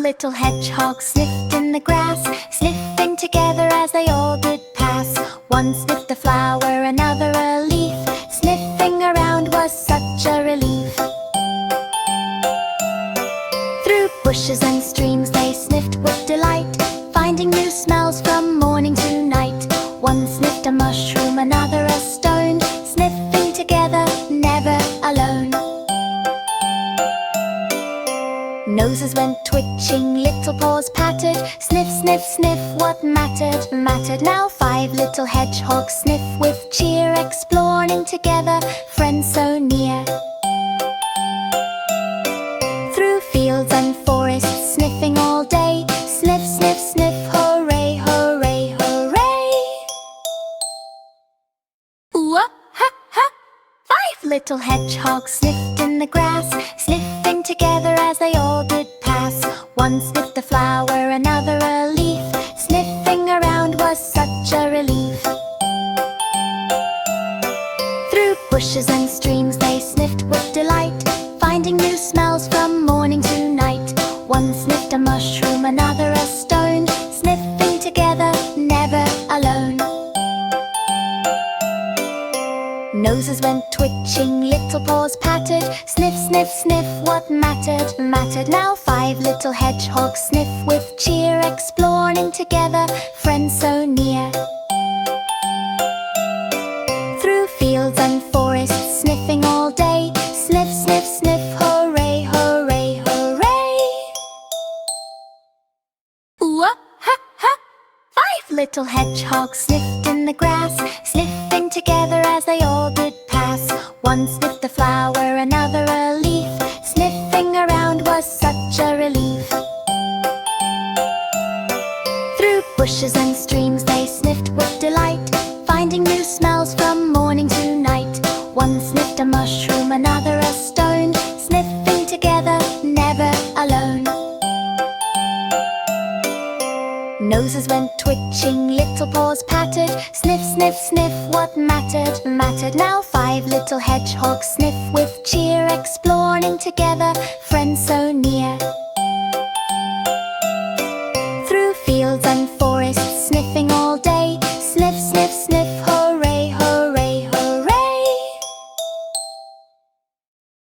little hedgehogs sniffed in the grass, sniffing together as they all did pass. One sniffed a flower, another a leaf. Sniffing around was such a relief. Through bushes and streams they sniffed with delight, finding new smells from morning to night. One sniffed a mushroom, another a stone, sniffing together, never alone. Noses went twitching, little paws pattered. Sniff, sniff, sniff, what mattered, mattered. Now 5 little hedgehogs sniff with cheer, exploring together, friends so near. Through fields and forests, sniffing all day. Sniff, sniff, sniff, hooray, hooray, hooray. Ooh-ah-ha-ha! 5 little hedgehogs sniffed in the grass, sniffing together as they all did pass. One sniffed a flower, another a leaf. Sniffing around was such a relief. Through bushes and streams they sniffed with delight, finding new smells from morning to night. One sniffed a mushroom, another a stone, sniffing together, never alone. Noses went twitching, little paws pattered. Sniff, sniff, sniff, what mattered, mattered. Now 5 little hedgehogs sniff with cheer, exploring together, friends so near. Through fields and forests, sniffing all day. Sniff, sniff, sniff, hooray, hooray, hooray. Ooh-ah-ha-ha! 5 little hedgehogs sniffed in the grass, sniffing together as they all did pass. One sniffed a flower, another a leaf. Sniffing around was such a relief. Through bushes and streams they sniffed with delight, finding new smells from morning to night. One sniffed a mushroom, another a stone, sniffing together, never alone. Noses went twitching, little paws pattered. Sniff, sniff, sniff, what mattered, mattered. Now 5 little hedgehogs sniff with cheer, exploring together, friends so near.